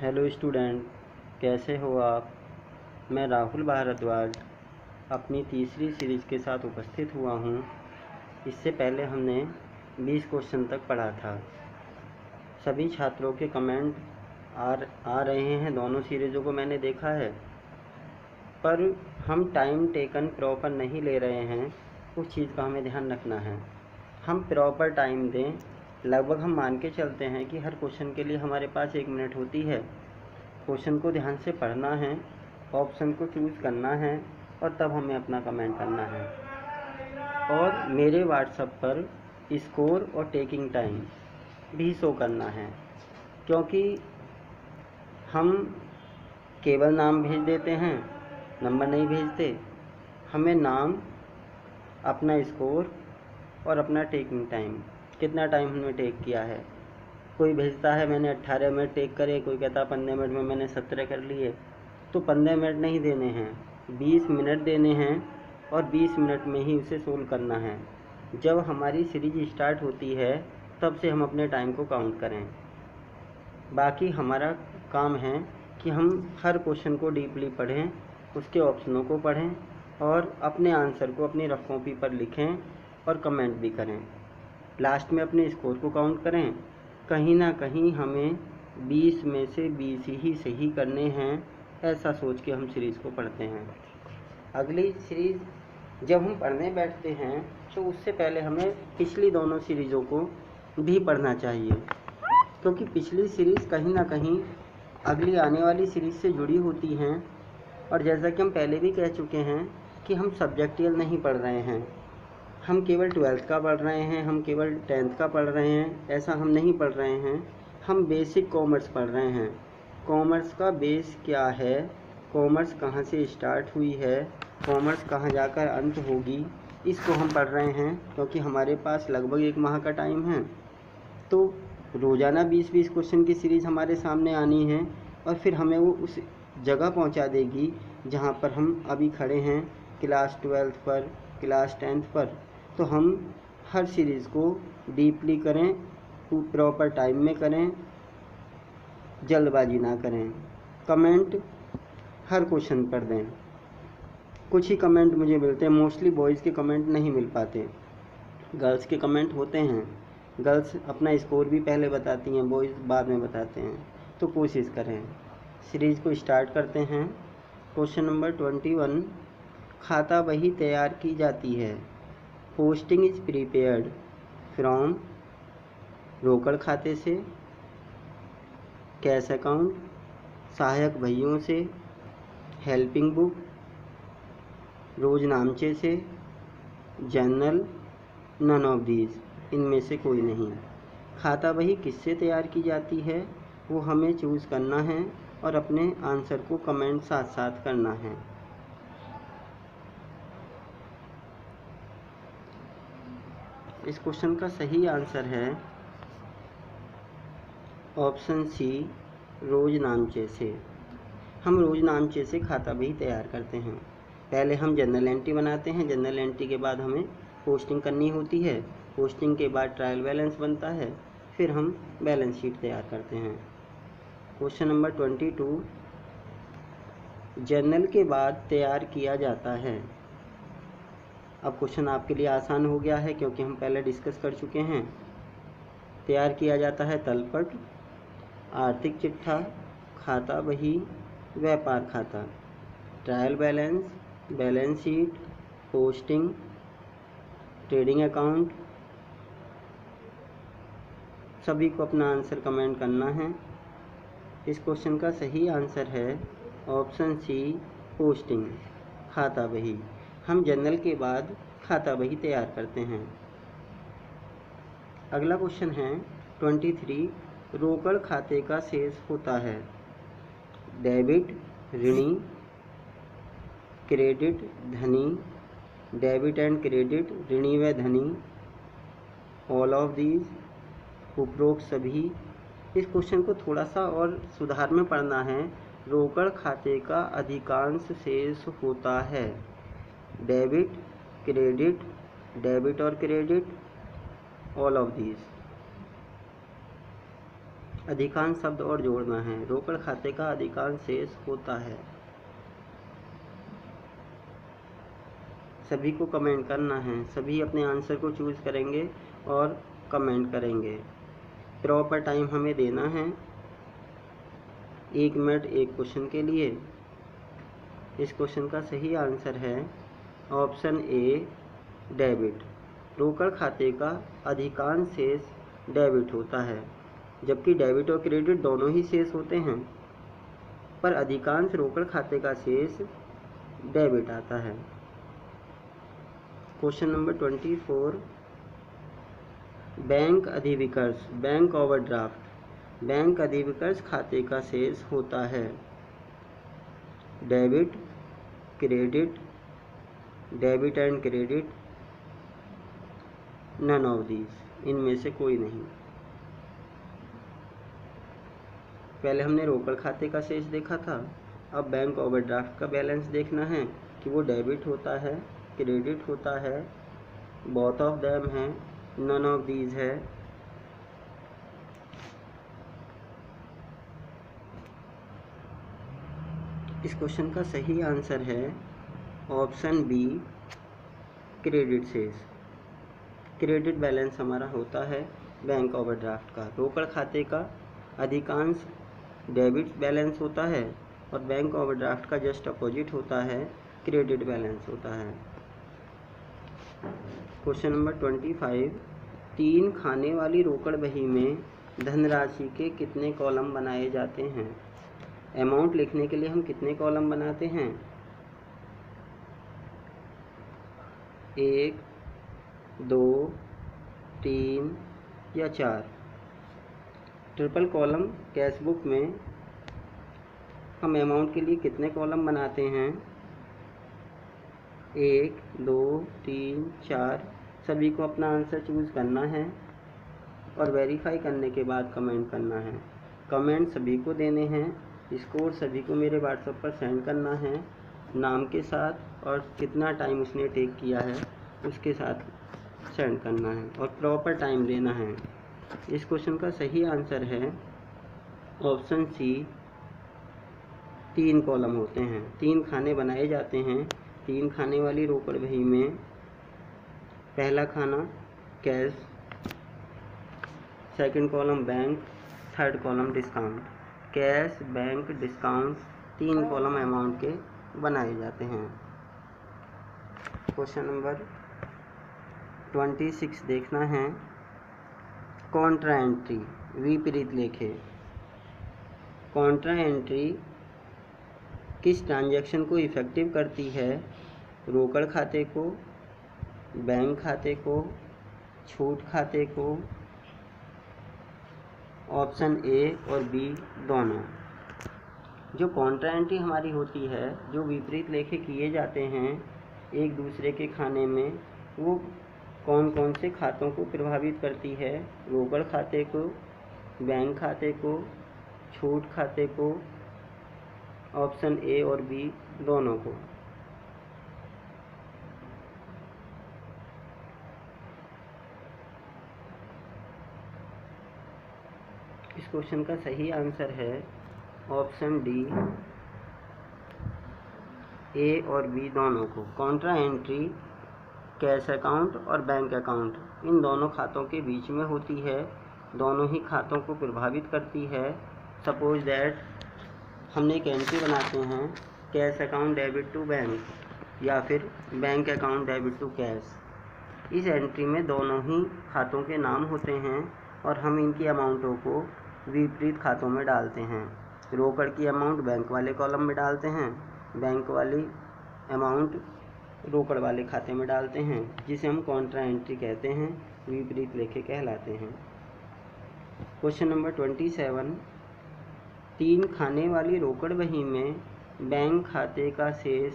Hello student, कैसे हो आप। मैं राहुल भारद्वाज अपनी तीसरी सीरीज़ के साथ उपस्थित हुआ हूँ। इससे पहले हमने 20 क्वेश्चन तक पढ़ा था। सभी छात्रों के कमेंट आ रहे हैं। दोनों सीरीज़ों को मैंने देखा है, पर हम टाइम टेकन प्रॉपर नहीं ले रहे हैं। उस चीज़ का हमें ध्यान रखना है। हम प्रॉपर टाइम दें। लगभग हम मान के चलते हैं कि हर क्वेश्चन के लिए हमारे पास 1 मिनट होती है। क्वेश्चन को ध्यान से पढ़ना है, ऑप्शन को चूज़ करना है और तब हमें अपना कमेंट करना है। और मेरे व्हाट्सएप पर स्कोर और टेकिंग टाइम भी शो करना है, क्योंकि हम केवल नाम भेज देते हैं, नंबर नहीं भेजते। हमें नाम, अपना स्कोर और अपना टेकिंग टाइम, कितना टाइम हमने टेक किया है। कोई भेजता है मैंने 18 मिनट टेक करे, कोई कहता 15 मिनट में मैंने 17 कर लिए। तो 15 मिनट नहीं देने हैं, 20 मिनट देने हैं और 20 मिनट में ही उसे सोल्व करना है। जब हमारी सीरीज स्टार्ट होती है तब से हम अपने टाइम को काउंट करें। बाकी हमारा काम है कि हम हर क्वेश्चन को डीपली पढ़ें, उसके ऑप्शनों को पढ़ें और अपने आंसर को अपनी रफ कॉपी पर लिखें और कमेंट भी करें। लास्ट में अपने स्कोर को काउंट करें। कहीं ना कहीं हमें 20 में से 20 ही सही करने हैं, ऐसा सोच के हम सीरीज़ को पढ़ते हैं। अगली सीरीज़ जब हम पढ़ने बैठते हैं तो उससे पहले हमें पिछली दोनों सीरीज़ों को भी पढ़ना चाहिए, क्योंकि पिछली सीरीज़ कहीं ना कहीं अगली आने वाली सीरीज़ से जुड़ी होती हैं। और जैसा कि हम पहले भी कह चुके हैं कि हम सब्जेक्टियल नहीं पढ़ रहे हैं, हम केवल 12th का पढ़ रहे हैं, हम केवल 10th का पढ़ रहे हैं, ऐसा हम नहीं पढ़ रहे हैं। हम बेसिक कॉमर्स पढ़ रहे हैं। कॉमर्स का बेस क्या है, कॉमर्स कहाँ से स्टार्ट हुई है, कॉमर्स कहाँ जाकर अंत होगी, इसको हम पढ़ रहे हैं। क्योंकि हमारे पास लगभग 1 माह का टाइम है, तो रोज़ाना 20-20 क्वेश्चन की सीरीज़ हमारे सामने आनी है और फिर हमें वो उस जगह पहुंचा देगी जहां पर हम अभी खड़े हैं, क्लास 12th पर, क्लास 10th पर। तो हम हर सीरीज़ को डीपली करें, प्रॉपर टाइम में करें, जल्दबाजी ना करें। कमेंट हर क्वेश्चन पर दें। कुछ ही कमेंट मुझे मिलते हैं, मोस्टली बॉयज़ के कमेंट नहीं मिल पाते। गर्ल्स के कमेंट होते हैं। गर्ल्स अपना स्कोर भी पहले बताती हैं, बॉयज़ बाद में बताते हैं। तो कोशिश करें। सीरीज़ को स्टार्ट करते हैं। क्वेश्चन नंबर 21, खाता बही तैयार की जाती है। पोस्टिंग इज प्रिपेयर्ड फ्रॉम रोकड़ खाते से, कैश अकाउंट, सहायक भइयों से, हेल्पिंग बुक, रोजनामचे से, जर्नल, नन ऑफ दीज, इनमें से कोई नहीं। खाता बही किससे तैयार की जाती है वो हमें चूज़ करना है और अपने आंसर को कमेंट साथ साथ करना है। इस क्वेश्चन का सही आंसर है ऑप्शन सी, रोजनामचे से। हम रोजनामचे से खाता बही तैयार करते हैं। पहले हम जनरल एंट्री बनाते हैं, जनरल एंट्री के बाद हमें पोस्टिंग करनी होती है, पोस्टिंग के बाद ट्रायल बैलेंस बनता है, फिर हम बैलेंस शीट तैयार करते हैं। क्वेश्चन नंबर 22, जर्नल के बाद तैयार किया जाता है। अब क्वेश्चन आपके लिए आसान हो गया है क्योंकि हम पहले डिस्कस कर चुके हैं। तैयार किया जाता है तलपट, आर्थिक चिट्ठा, खाता बही, व्यापार खाता, trial balance, balance sheet, posting, trading account. सभी को अपना आंसर कमेंट करना है। इस क्वेश्चन का सही आंसर है ऑप्शन सी, पोस्टिंग, खाता बही। हम जनरल के बाद खाता बही तैयार करते हैं। अगला क्वेश्चन है 23, रोकड़ खाते का शेष होता है। डेबिट ऋणी, क्रेडिट धनी, डेबिट एंड क्रेडिट ऋणी व धनी, ऑल ऑफ दीज, उपरोक्त सभी। इस क्वेश्चन को थोड़ा सा और सुधार में पढ़ना है। रोकड़ खाते का अधिकांश शेष होता है। डेबिट, क्रेडिट, डेबिट और क्रेडिट, ऑल ऑफ दीज। अधिकांश शब्द और जोड़ना है। रोकड़ खाते का अधिकांश शेष होता है। सभी को कमेंट करना है। सभी अपने आंसर को चूज करेंगे और कमेंट करेंगे। प्रॉपर टाइम हमें देना है 1 मिनट एक क्वेश्चन के लिए। इस क्वेश्चन का सही आंसर है ऑप्शन ए, डेबिट। रोकड़ खाते का अधिकांश शेष डेबिट होता है, जबकि डेबिट और क्रेडिट दोनों ही शेष होते हैं, पर अधिकांश रोकड़ खाते का शेष डेबिट आता है। क्वेश्चन नंबर 24, बैंक अधिविकर्ष, बैंक ओवरड्राफ्ट। बैंक अधिविकर्ष खाते का शेष होता है debit, credit, debit and credit, none of these, इनमें से कोई नहीं। पहले हमने रोकड़ खाते का शेष देखा था, अब बैंक ओवरड्राफ्ट का बैलेंस देखना है कि वो डेबिट होता है, क्रेडिट होता है, बोथ ऑफ देम है, नन ऑफ दीज है। इस क्वेश्चन का सही आंसर है ऑप्शन बी, क्रेडिट शेष। क्रेडिट बैलेंस हमारा होता है बैंक ओवरड्राफ्ट का। रोकड़ खाते का अधिकांश डेबिट बैलेंस होता है और बैंक ओवरड्राफ्ट का जस्ट अपोजिट होता है, क्रेडिट बैलेंस होता है। क्वेश्चन नंबर 25, 3 खाने वाली रोकड़ बही में धनराशि के कितने कॉलम बनाए जाते हैं? अमाउंट लिखने के लिए हम कितने कॉलम बनाते हैं? 1, 2, 3 या 4। ट्रिपल कॉलम कैश बुक में हम अमाउंट के लिए कितने कॉलम बनाते हैं? 1, 2, 3, 4। सभी को अपना आंसर चूज करना है और वेरीफाई करने के बाद कमेंट करना है। कमेंट सभी को देने हैं, स्कोर सभी को मेरे व्हाट्सएप पर सेंड करना है, नाम के साथ और कितना टाइम उसने टेक किया है उसके साथ सेंड करना है और प्रॉपर टाइम देना है। इस क्वेश्चन का सही आंसर है ऑप्शन सी, 3 कॉलम होते हैं। 3 खाने बनाए जाते हैं। 3 खाने वाली रोकड़ बही में पहला खाना cash, second column bank, third column discount. Cash, bank, discount 3 column amount के बनाए जाते हैं। क्वेश्चन नंबर 26 देखना है, कॉन्ट्रा एंट्री, विपरीत लेखे। कॉन्ट्रा एंट्री किस ट्रांजैक्शन को इफेक्टिव करती है? रोकड़ खाते को, बैंक खाते को, छूट खाते को, ऑप्शन ए और बी दोनों। जो कॉन्ट्रा एंट्री हमारी होती है, जो विपरीत लेखे किए जाते हैं एक दूसरे के खाने में, वो कौन कौन से खातों को प्रभावित करती है? रोकड़ खाते को, बैंक खाते को, छूट खाते को, ऑप्शन ए और बी दोनों को। इस क्वेश्चन का सही आंसर है ऑप्शन डी, ए और बी दोनों को। कॉन्ट्रा एंट्री कैश अकाउंट और बैंक अकाउंट इन दोनों खातों के बीच में होती है, दोनों ही खातों को प्रभावित करती है। सपोज दैट हमने एक एंट्री बनाते हैं cash account debit to bank या फिर bank account debit to cash. इस एंट्री में दोनों ही खातों के नाम होते हैं और हम इनकी अमाउंटों को विपरीत खातों में डालते हैं। रोकड़ की अमाउंट बैंक वाले कॉलम में डालते हैं, बैंक वाली अमाउंट रोकड़ वाले खाते में डालते हैं, जिसे हम कॉन्ट्रा एंट्री कहते हैं, विपरीत लेखे कहलाते हैं। क्वेश्चन नंबर 27, 3 खाने वाली रोकड़ बही में बैंक खाते का शेष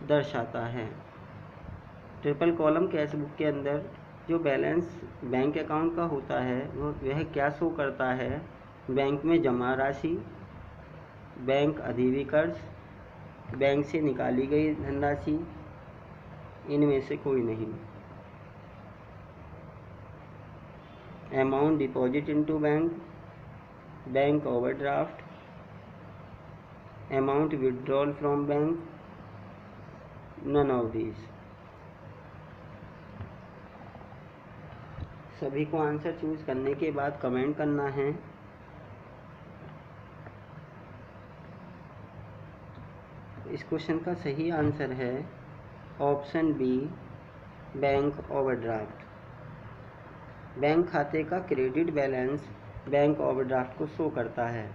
दर्शाता है। ट्रिपल कॉलम कैश बुक के अंदर जो बैलेंस बैंक अकाउंट का होता है वह क्या शो करता है? बैंक में जमा राशि, बैंक अधिविकर्ष, बैंक से निकाली गई धनराशि, इनमें से कोई नहीं। Amount deposit into bank, bank overdraft, amount withdrawal from bank, none of these. सभी को आंसर चूज करने के बाद कमेंट करना है। इस क्वेश्चन का सही आंसर है option B, bank overdraft. Bank खाते का क्रेडिट बैलेंस बैंक ओवरड्राफ्ट को शो करता है।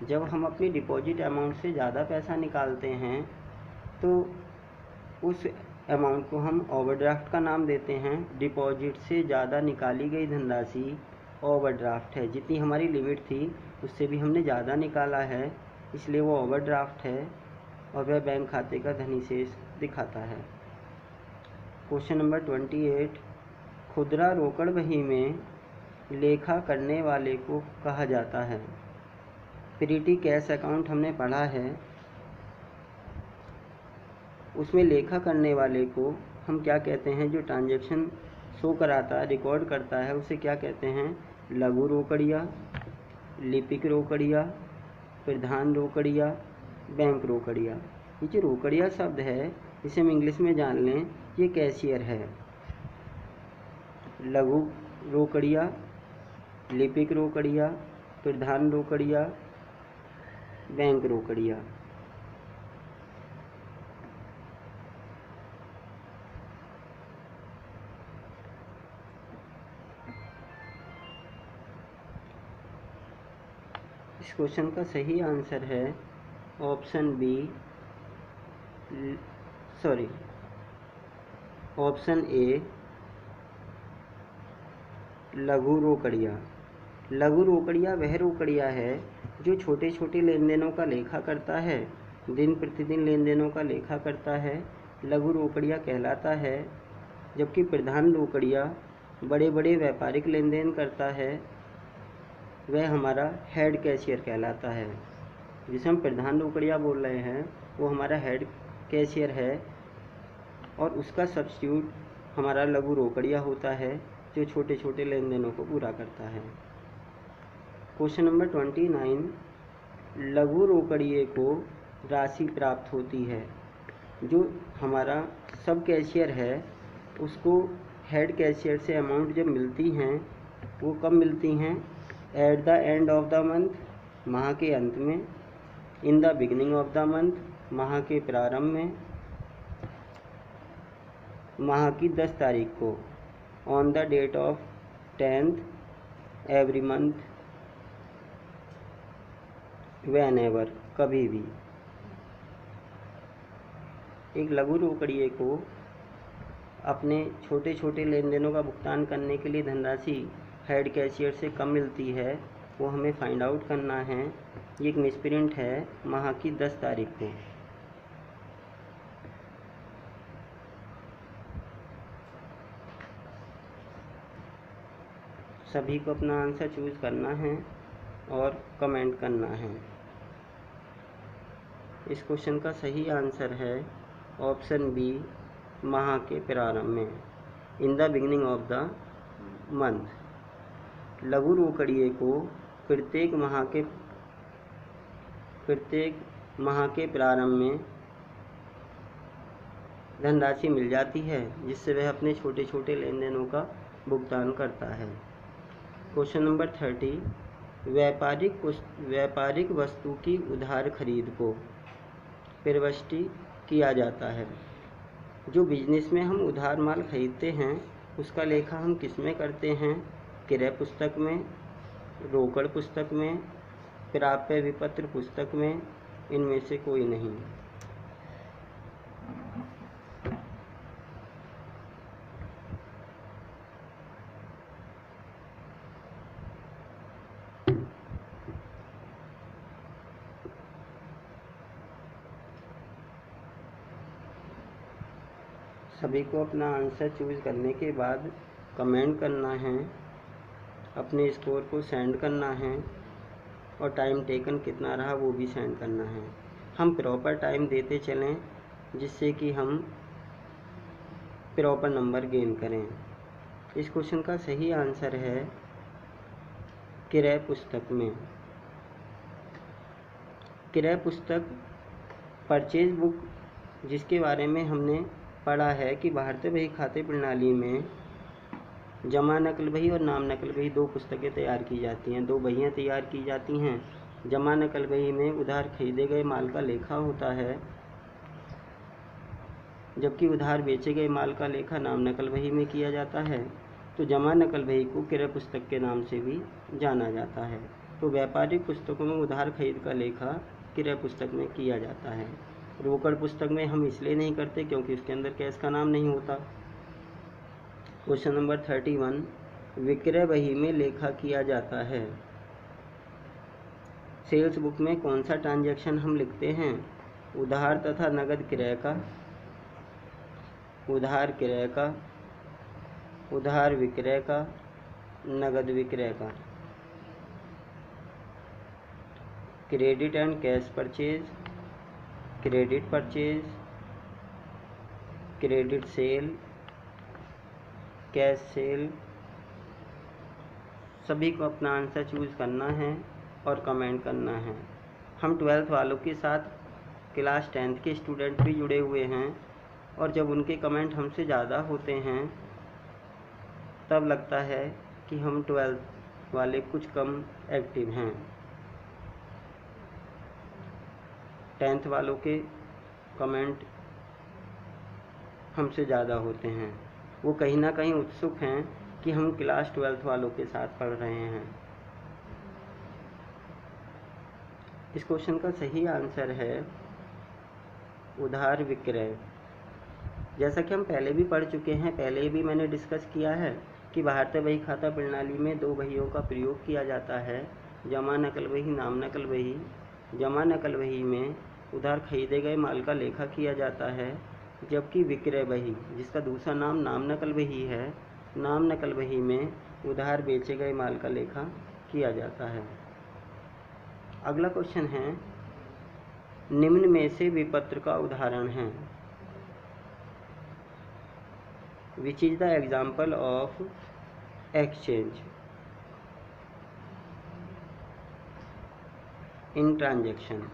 जब हम अपनी डिपॉजिट अमाउंट से ज़्यादा पैसा निकालते हैं तो उस अमाउंट को हम ओवरड्राफ्ट का नाम देते हैं। डिपॉजिट से ज़्यादा निकाली गई धनराशि ओवरड्राफ्ट है। जितनी हमारी लिमिट थी उससे भी हमने ज़्यादा निकाला है, इसलिए वो ओवरड्राफ्ट है और वह बैंक खाते का धनशेष दिखाता है। क्वेश्चन नंबर 28, खुदरा रोकड़ बही में लेखा करने वाले को कहा जाता है। पेटी कैश अकाउंट हमने पढ़ा है, उसमें लेखा करने वाले को हम क्या कहते हैं? जो ट्रांजैक्शन शो कराता है, रिकॉर्ड करता है, उसे क्या कहते हैं? लघु रोकड़िया, लिपिक रोकड़िया, प्रधान रोकड़िया, बैंक रोकड़िया। ये जो रोकड़िया शब्द है इसे हम इंग्लिश में जान लें, ये कैशियर है। लघु रोकड़िया, लिपिक रोकड़िया, प्रधान रोकड़िया, बैंक रोकड़िया। इस क्वेश्चन का सही आंसर है ऑप्शन ए, लघु रोकड़िया। लघु रोकड़िया वह रोकड़िया है जो छोटे छोटे लेन देनों का लेखा करता है, दिन प्रतिदिन लेन देनों का लेखा करता है, लघु रोकड़िया कहलाता है। जबकि प्रधान रोकड़िया बड़े बड़े व्यापारिक लेन देन करता है, वह हमारा हेड कैशियर कहलाता है। जिसे हम प्रधान रोकड़िया बोल रहे हैं वो हमारा हेड कैशियर है और उसका सब्स्टिट्यूट हमारा लघु रोकड़िया होता है जो छोटे छोटे लेन देनों को पूरा करता है। क्वेश्चन नंबर 29, लघु रोकड़िए को राशि प्राप्त होती है। जो हमारा सब कैशियर है उसको हेड कैशियर से अमाउंट जब मिलती हैं वो कब मिलती हैं? At the end of the month, माह के अंत में, in the beginning of the month, माह के प्रारंभ में, माह की 10 तारीख को, on the date of 10th every month, whenever, कभी भी। एक लघु रोकड़िए को अपने छोटे छोटे लेन देनों का भुगतान करने के लिए धनराशि हेड कैशियर से कम मिलती है, वो हमें फाइंड आउट करना है। ये एक मिसप्रिंट है, माह की 10 तारीख को। सभी को अपना आंसर चूज करना है और कमेंट करना है। इस क्वेश्चन का सही आंसर है ऑप्शन बी, माह के प्रारंभ में, in the beginning of the month. लघु रोकड़िए को प्रत्येक माह के प्रारंभ में धनराशि मिल जाती है जिससे वह अपने छोटे छोटे लेन देनों का भुगतान करता है। क्वेश्चन नंबर 30, व्यापारिक वस्तु की उधार खरीद को प्रविष्टि किया जाता है। जो बिजनेस में हम उधार माल खरीदते हैं उसका लेखा हम किस में करते हैं? क्रय पुस्तक में, रोकड़ पुस्तक में, प्राप्य विपत्र पुस्तक में, इनमें से कोई नहीं। सभी को अपना आंसर चूज करने के बाद कमेंट करना है, अपने स्कोर को सेंड करना है और टाइम टेकन कितना रहा वो भी सेंड करना है। हम प्रॉपर टाइम देते चलें जिससे कि हम प्रॉपर नंबर गेन करें। इस क्वेश्चन का सही आंसर है क्रय पुस्तक में। क्रय पुस्तक परचेज बुक, जिसके बारे में हमने पढ़ा है कि भारतीय बही खाते प्रणाली में जमा नकल बही और नाम नकल बही दो पुस्तकें तैयार की जाती हैं, दो बहियाँ तैयार की जाती हैं। जमा नकल बही में उधार खरीदे गए माल का लेखा होता है, जबकि उधार बेचे गए माल का लेखा नाम नकल बही में किया जाता है। तो जमा नकल बही को क्रय पुस्तक के नाम से भी जाना जाता है। तो व्यापारिक पुस्तकों में उधार खरीद का लेखा क्रय पुस्तक में किया जाता है। रोकड़ पुस्तक में हम इसलिए नहीं करते क्योंकि उसके अंदर कैश का नाम नहीं होता। क्वेश्चन नंबर 31, विक्रय बही में लेखा किया जाता है। सेल्स बुक में कौन सा ट्रांजैक्शन हम लिखते हैं? उधार तथा नगद क्रय का, उधार क्रय का, उधार विक्रय का, नगद विक्रय का। Credit and cash purchase, credit purchase, credit sale, cash cell. सभी को अपना आंसर चूज़ करना है और कमेंट करना है। हम 12th वालों के साथ क्लास 10th के स्टूडेंट भी जुड़े हुए हैं और जब उनके कमेंट हमसे ज़्यादा होते हैं तब लगता है कि हम 12th वाले कुछ कम एक्टिव हैं। 10th वालों के कमेंट हमसे ज़्यादा होते हैं, वो कहीं ना कहीं उत्सुक हैं कि हम क्लास 12th वालों के साथ पढ़ रहे हैं। इस क्वेश्चन का सही आंसर है उधार विक्रय। जैसा कि हम पहले भी पढ़ चुके हैं, पहले भी मैंने डिस्कस किया है कि भारतीय बही खाता प्रणाली में दो बहियों का प्रयोग किया जाता है, जमा नकल बही, नाम नकल बही। जमा नकल बही में उधार खरीदे गए माल का लेखा किया जाता है, जबकि विक्रय बही, जिसका दूसरा नाम नाम नकल बही है, नाम नकल बही में उधार बेचे गए माल का लेखा किया जाता है। अगला क्वेश्चन है, निम्न में से विपत्र का उदाहरण है। Which is the example of exchange in transaction?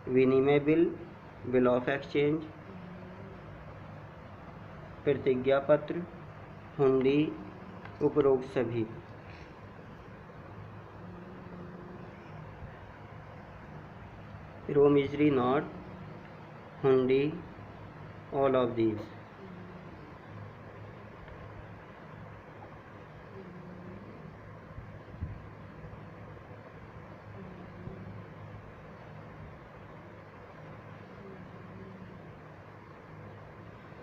विनिमय बिल, बिल ऑफ एक्सचेंज, प्रतिज्ञा पत्र, हुंडी, उपरोक्त सभी। प्रोमिसरी नोट, हुंडी, ऑल ऑफ दीज।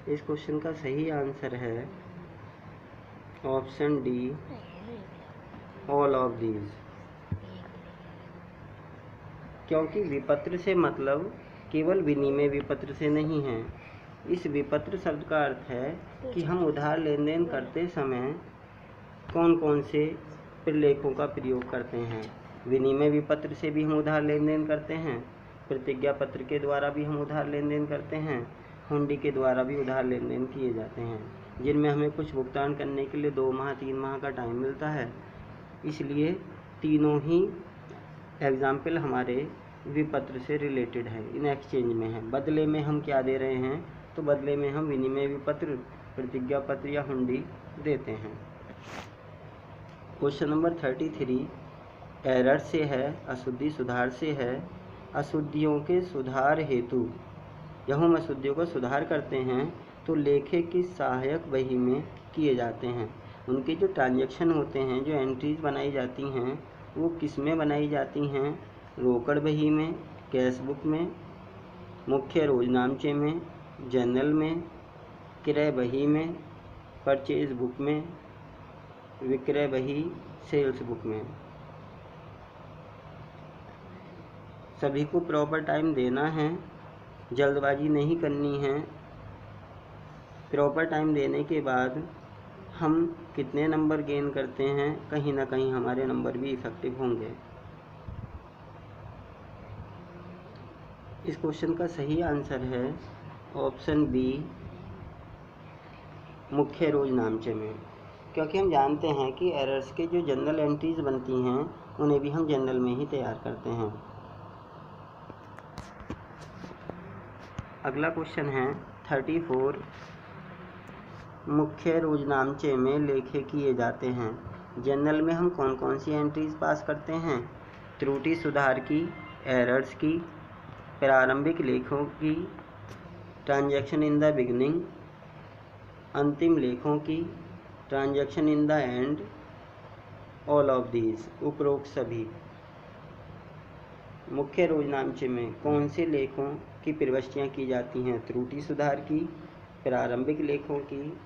इस क्वेश्चन का सही आंसर है option D, all of these. क्योंकि विपत्र से मतलब केवल विनिमय विपत्र से नहीं है। इस विपत्र शब्द का अर्थ है कि हम उधार लेन देन करते समय कौन कौन से प्रलेखों का प्रयोग करते हैं। विनिमय विपत्र से भी हम उधार लेन देन करते हैं, प्रतिज्ञा पत्र के द्वारा भी हम उधार लेन देन करते हैं, हुंडी के द्वारा भी उधार लेन देन किए जाते हैं, जिनमें हमें कुछ भुगतान करने के लिए 2 माह 3 माह का टाइम मिलता है। इसलिए तीनों ही एग्जाम्पल हमारे विपत्र से रिलेटेड है, इन एक्सचेंज में है। बदले में हम क्या दे रहे हैं? तो बदले में हम विनिमय विपत्र, प्रतिज्ञा पत्र या हुंडी देते हैं। क्वेश्चन नंबर 33, एरर से है, अशुद्धि सुधार से है। अशुद्धियों के सुधार हेतु जब हम अशुद्धियों का सुधार करते हैं तो लेखे की सहायक बही में किए जाते हैं। उनके जो ट्रांजैक्शन होते हैं, जो एंट्रीज बनाई जाती हैं, वो किस में बनाई जाती हैं? रोकड़ बही में, कैश बुक में, मुख्य रोजनामचे में, जर्नल में, क्रय बही में, परचेज बुक में, विक्रय बही, सेल्स बुक में। सभी को प्रॉपर टाइम देना है, जल्दबाजी नहीं करनी है। प्रॉपर टाइम देने के बाद हम कितने नंबर गेन करते हैं, कहीं ना कहीं हमारे नंबर भी इफेक्टिव होंगे। इस क्वेश्चन का सही आंसर है ऑप्शन बी, मुख्य रोजनामचे में। क्योंकि हम जानते हैं कि एरर्स के जो जनरल एंट्रीज बनती हैं उन्हें भी हम जनरल में ही तैयार करते हैं। अगला क्वेश्चन है 34। मुख्य रोजनामचे में लेखे किए जाते हैं। जर्नल में हम कौन कौन सी एंट्रीज पास करते हैं? त्रुटि सुधार की, एरर्स की, प्रारंभिक लेखों की, ट्रांजैक्शन इन द बिगनिंग, अंतिम लेखों की, transaction in the end, all of these, उपरोक्त सभी। मुख्य रोजनामचे में कौन से लेखों की प्रविष्टियाँ की जाती हैं? त्रुटि सुधार की, प्रारंभिक लेखों की,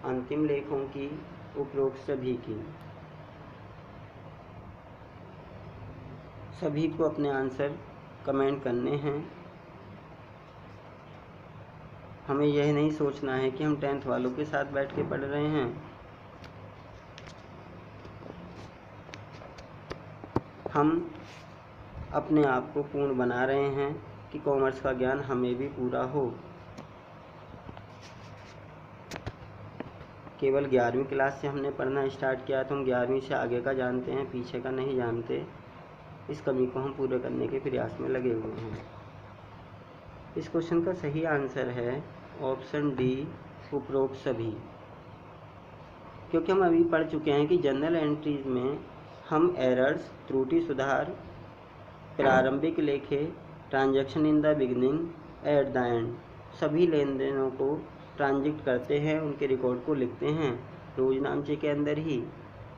अंतिम लेखों की, उपरोक्त सभी की। सभी को अपने आंसर कमेंट करने हैं। हमें यह नहीं सोचना है कि हम 10th वालों के साथ बैठ के पढ़ रहे हैं। हम अपने आप को पूर्ण बना रहे हैं कि कॉमर्स का ज्ञान हमें भी पूरा हो। केवल 11वीं क्लास से हमने पढ़ना स्टार्ट किया तो हम 11वीं से आगे का जानते हैं, पीछे का नहीं जानते। इस कमी को हम पूरे करने के प्रयास में लगे हुए हैं। इस क्वेश्चन का सही आंसर है ऑप्शन डी, उपरोक्त सभी। क्योंकि हम अभी पढ़ चुके हैं कि जर्नल एंट्रीज में हम एरर्स, त्रुटि सुधार, प्रारंभिक लेखे, transaction in the beginning, eight the and, सभी लेन देनों को ट्रांजिट करते हैं, उनके रिकॉर्ड को लिखते हैं रोजनामचे के अंदर ही।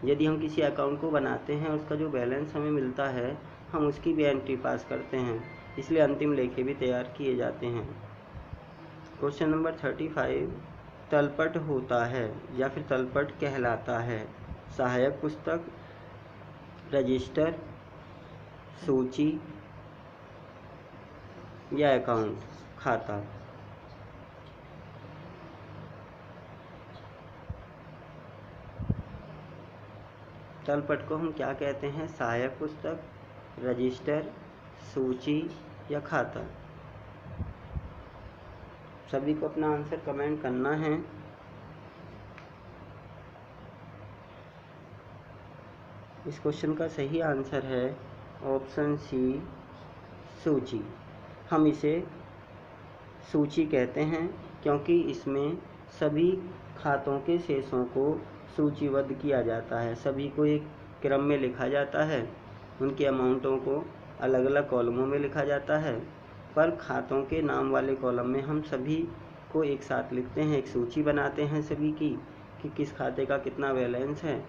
यदि हम किसी अकाउंट को बनाते हैं, उसका जो बैलेंस हमें मिलता है, हम उसकी भी एंट्री पास करते हैं, इसलिए अंतिम लेखे भी तैयार किए जाते हैं। Question number 35। तलपट होता है या फिर तलपट कहलाता है सहायक पुस्तक, रजिस्टर, सूची या अकाउंट, खाता। तलपट को हम क्या कहते हैं? सहायक पुस्तक, रजिस्टर, सूची या खाता। सभी को अपना आंसर कमेंट करना है। इस क्वेश्चन का सही आंसर है ऑप्शन सी, सूची। हम इसे सूची कहते हैं क्योंकि इसमें सभी खातों के शेषों को सूचीबद्ध किया जाता है। सभी को एक क्रम में लिखा जाता है, उनके अमाउंटों को अलग अलग कॉलमों में लिखा जाता है, पर खातों के नाम वाले कॉलम में हम सभी को एक साथ लिखते हैं, एक सूची बनाते हैं सभी की कि किस खाते का कितना बैलेंस है,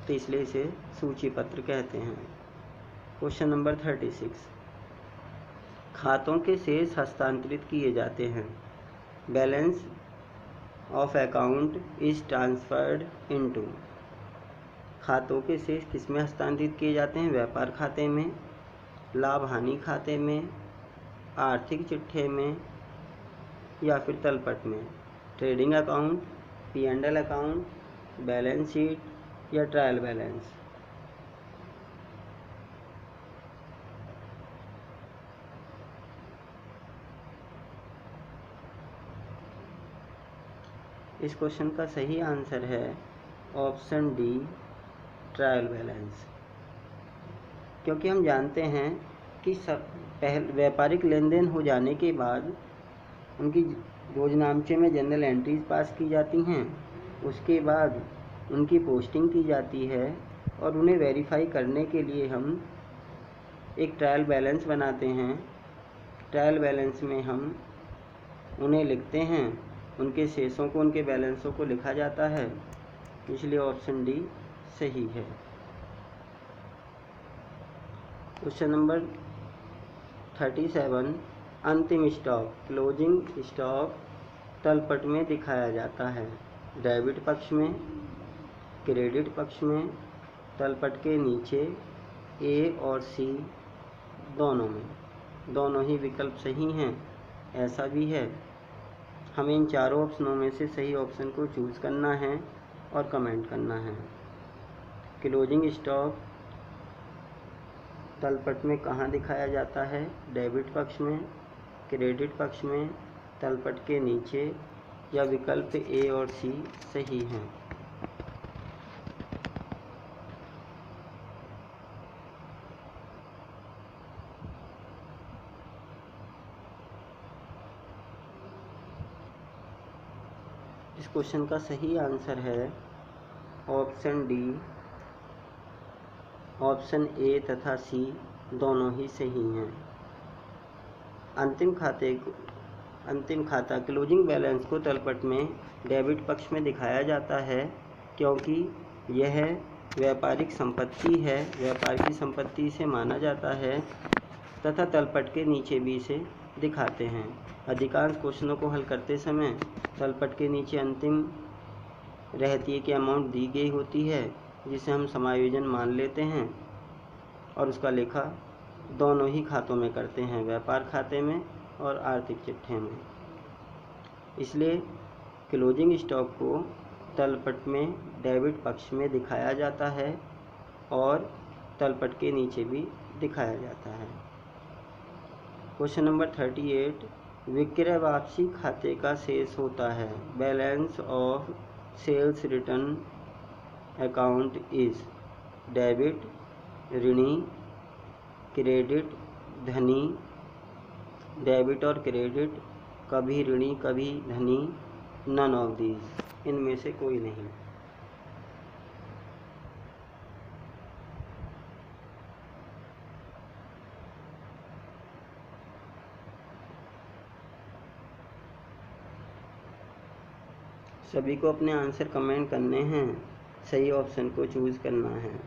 तो इसलिए इसे सूची पत्र कहते हैं। Question number 36। खातों के शेष हस्तांतरित किए जाते हैं। Balance of account is transferred into. खातों के शेष किस में हस्तांतरित किए जाते हैं? व्यापार खाते में, लाभ हानि खाते में, आर्थिक चिट्ठे में या फिर तलपट में। Trading account, P&L account, balance sheet या ट्रायल बैलेंस। इस क्वेश्चन का सही आंसर है ऑप्शन डी, ट्रायल बैलेंस। क्योंकि हम जानते हैं कि व्यापारिक लेन देन हो जाने के बाद उनकी रोजनामचे में जनरल एंट्रीज पास की जाती हैं, उसके बाद उनकी पोस्टिंग की जाती है और उन्हें वेरीफाई करने के लिए हम एक ट्रायल बैलेंस बनाते हैं। ट्रायल बैलेंस में हम उन्हें लिखते हैं, उनके शेषों को, उनके बैलेंसों को लिखा जाता है, इसलिए ऑप्शन डी सही है। Question number 37। अंतिम स्टॉक, क्लोजिंग स्टॉक तलपट में दिखाया जाता है। डेबिट पक्ष में, क्रेडिट पक्ष में, तलपट के नीचे, ए और सी दोनों में। दोनों ही विकल्प सही हैं, ऐसा भी है। हमें इन चारों ऑप्शनों में से सही ऑप्शन को चूज़ करना है और कमेंट करना है। क्लोजिंग स्टॉक तलपट में कहाँ दिखाया जाता है? डेबिट पक्ष में, क्रेडिट पक्ष में, तलपट के नीचे या विकल्प ए और सी सही हैं। इस क्वेश्चन का सही आंसर है ऑप्शन डी। ऑप्शन ए तथा सी दोनों ही सही हैं। अंतिम खाता क्लोजिंग बैलेंस को तलपट में डेबिट पक्ष में दिखाया जाता है, क्योंकि यह व्यापारिक संपत्ति है, व्यापार की संपत्ति से माना जाता है तथा तलपट के नीचे भी इसे दिखाते हैं। अधिकांश क्वेश्चनों को हल करते समय तलपट के नीचे अंतिम रहतिये की अमाउंट दी गई होती है, जिसे हम समायोजन मान लेते हैं और उसका लेखा दोनों ही खातों में करते हैं, व्यापार खाते में और आर्थिक चिट्ठे में। इसलिए क्लोजिंग स्टॉक को तलपट में डेबिट पक्ष में दिखाया जाता है और तलपट के नीचे भी दिखाया जाता है। क्वेश्चन नंबर 38, विक्रय वापसी खाते का शेष होता है। Balance of sales return account is debit, ऋणी, क्रेडिट, धनी। डेबिट और क्रेडिट, कभी ऋणी कभी धनी, नन ऑफ दीज, इनमें से कोई नहीं। सभी को अपने आंसर कमेंट करने हैं, सही ऑप्शन को चूज करना है।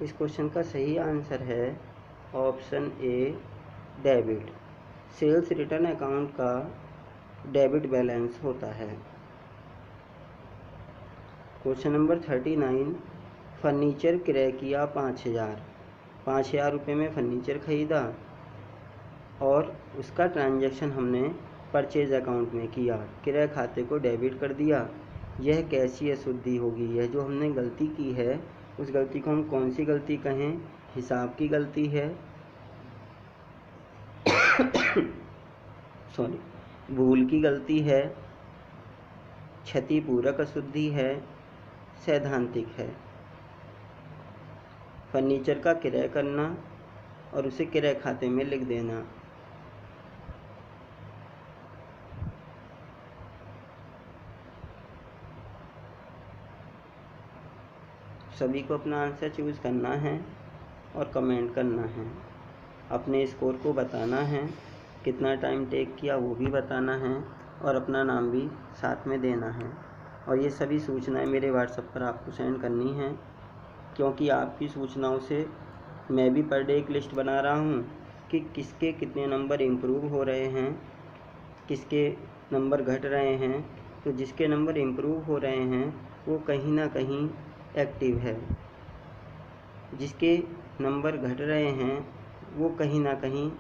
इस क्वेश्चन का सही आंसर है option A, debit. Sales return account का डेबिट बैलेंस होता है। क्वेश्चन नंबर 39, फर्नीचर क्रय किया 5,000 रुपये में फर्नीचर खरीदा और उसका ट्रांजैक्शन हमने परचेज अकाउंट में किया, क्रय खाते को डेबिट कर दिया। यह कैसी अशुद्धि होगी? यह जो हमने गलती की है, उस गलती को हम कौन सी गलती कहें? हिसाब की गलती है भूल की गलती है, क्षतिपूरक अशुद्धि है, सैद्धांतिक है। फर्नीचर का क्रय करना और उसे क्रय खाते में लिख देना। सभी को अपना आंसर चूज करना है और कमेंट करना है। अपने स्कोर को बताना है, कितना टाइम टेक किया वो भी बताना है और अपना नाम भी साथ में देना है। और ये सभी सूचनाएं मेरे व्हाट्सएप पर आपको सेंड करनी हैं, क्योंकि आपकी सूचनाओं से मैं भी पर डे एक लिस्ट बना रहा हूँ कि किसके कितने नंबर इम्प्रूव हो रहे हैं, किसके नंबर घट रहे हैं। तो जिसके नंबर इम्प्रूव हो रहे हैं वो कहीं ना कहीं एक्टिव है, जिसके नंबर घट रहे हैं वो कहीं ना कहीं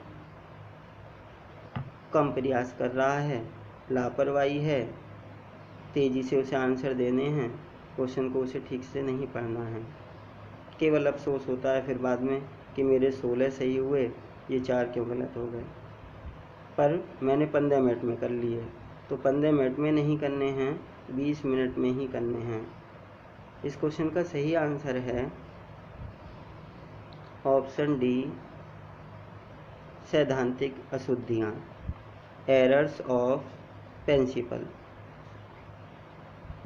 कम प्रयास कर रहा है, लापरवाही है, तेज़ी से उसे आंसर देने हैं, क्वेश्चन को उसे ठीक से नहीं पढ़ना है। केवल अफसोस होता है फिर बाद में कि मेरे 16 सही हुए, ये 4 क्यों गलत हो गए। पर मैंने 15 मिनट में कर लिए, तो 15 मिनट में नहीं करने हैं, 20 मिनट में ही करने हैं। इस क्वेश्चन का सही आंसर है ऑप्शन डी, सैद्धांतिक अशुद्धियाँ, एरर्स ऑफ प्रिंसिपल।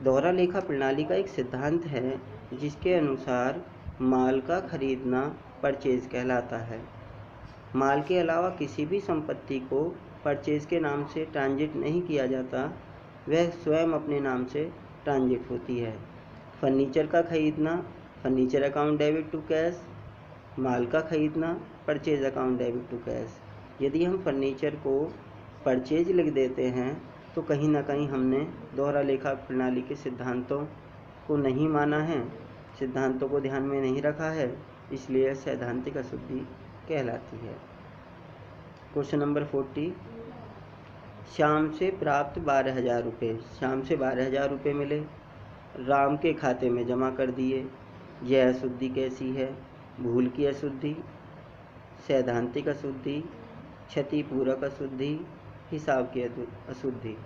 दोहरा लेखा प्रणाली का एक सिद्धांत है जिसके अनुसार माल का खरीदना परचेज कहलाता है। माल के अलावा किसी भी संपत्ति को परचेज के नाम से ट्रांजिट नहीं किया जाता, वह स्वयं अपने नाम से ट्रांजिट होती है। फर्नीचर का खरीदना furniture account debit to cash, माल का खरीदना purchase account debit to cash. यदि हम फर्नीचर को परचेज लिख देते हैं तो कहीं ना कहीं हमने दोहरा लेखा प्रणाली के सिद्धांतों को नहीं माना है, सिद्धांतों को ध्यान में नहीं रखा है, इसलिए सैद्धांतिक अशुद्धि कहलाती है। क्वेश्चन नंबर 40, श्याम से प्राप्त 12,000 रुपये। श्याम से 12,000 रुपये मिले, राम के खाते में जमा कर दिए। यह अशुद्धि कैसी है? भूल की अशुद्धि, सैद्धांतिक अशुद्धि, क्षतिपूरक अशुद्धि, हिसाब की अशुद्धि।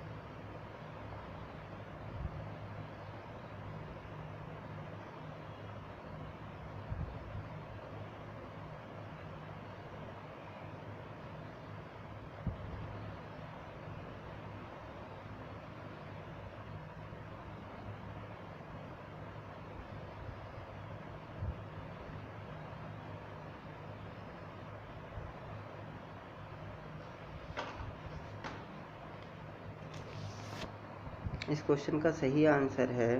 इस क्वेश्चन का सही आंसर है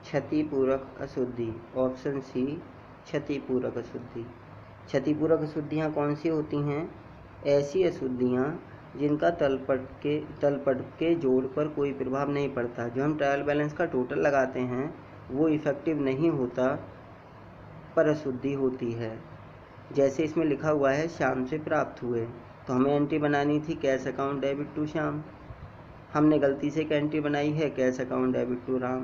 क्षतिपूरक अशुद्धि, ऑप्शन सी क्षतिपूरक अशुद्धि। क्षतिपूरक अशुद्धियाँ कौन सी होती हैं? ऐसी अशुद्धियाँ जिनका तलपट के जोड़ पर कोई प्रभाव नहीं पड़ता। जो हम ट्रायल बैलेंस का टोटल लगाते हैं वो इफेक्टिव नहीं होता पर अशुद्धि होती है। जैसे इसमें लिखा हुआ है श्याम से प्राप्त हुए, तो हमें एंट्री बनानी थी cash account debit to Shyam, हमने गलती से एक एंट्री बनाई है cash account debit to Ram,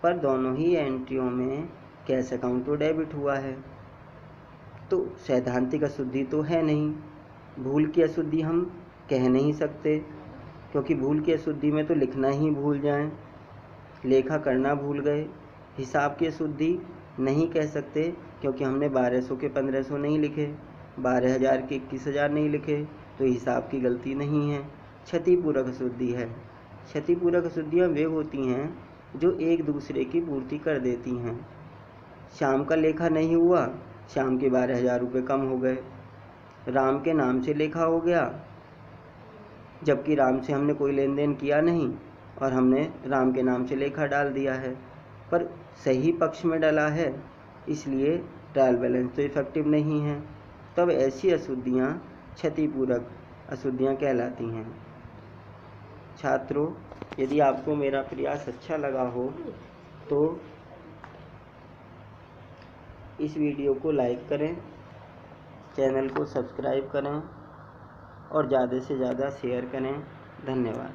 पर दोनों ही एंट्रियों में कैश अकाउंट तो डेबिट हुआ है, तो सैद्धांतिक अशुद्धि तो है नहीं। भूल की अशुद्धि हम कह नहीं सकते, क्योंकि भूल की अशुद्धि में तो लिखना ही भूल जाएं, लेखा करना भूल गए। हिसाब की अशुद्धि नहीं कह सकते, क्योंकि हमने 1200 के 1500 नहीं लिखे, 12,000 के 21,000 नहीं लिखे, तो हिसाब की गलती नहीं है। क्षतिपूरक अशुद्धि है। क्षतिपूरक अशुद्धियाँ वे होती हैं जो एक दूसरे की पूर्ति कर देती हैं। श्याम का लेखा नहीं हुआ, श्याम के 12,000 रुपये कम हो गए। राम के नाम से लेखा हो गया, जबकि राम से हमने कोई लेन देन किया नहीं और हमने राम के नाम से लेखा डाल दिया है, पर सही पक्ष में डाला है, इसलिए ट्रायल बैलेंस तो इफेक्टिव नहीं है। तब ऐसी अशुद्धियाँ क्षतिपूरक अशुद्धियाँ कहलाती हैं। छात्रों, यदि आपको मेरा प्रयास अच्छा लगा हो तो इस वीडियो को लाइक करें, चैनल को सब्सक्राइब करें और ज़्यादा से ज़्यादा शेयर करें। धन्यवाद।